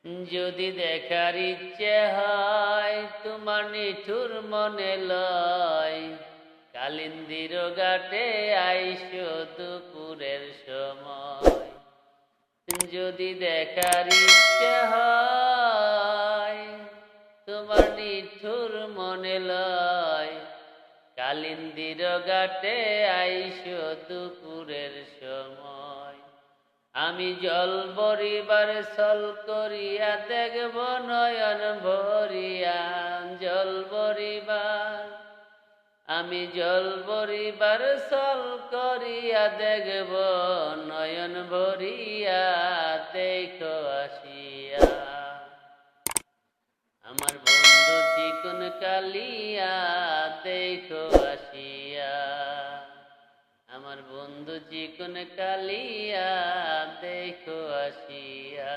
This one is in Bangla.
যদি দেখার ইচ্ছে হয় তোমার নিঠুর মনে লয়, কালিন্দির ঘাটে আইসো দুপুরের সময়। যদি দেখার ইচ্ছে হয় তোমার নিঠুর মনে লয়, কালিন্দির ঘাটে আইসো দুপুরের সময়। আমি জল ভরিবার ছল করিয়া দেখব নয়ন ভরিয়া, জল ভরিবার আমি জল ভরিবার ছল করিয়া দেখব নয়ন ভরিয়া, দেখো আসিয়া আমার বন্ধু চিকন কালিয়া, দেখো আসিয়া আমার বন্ধু চিকন কালিয়া, দেখো আসিয়া।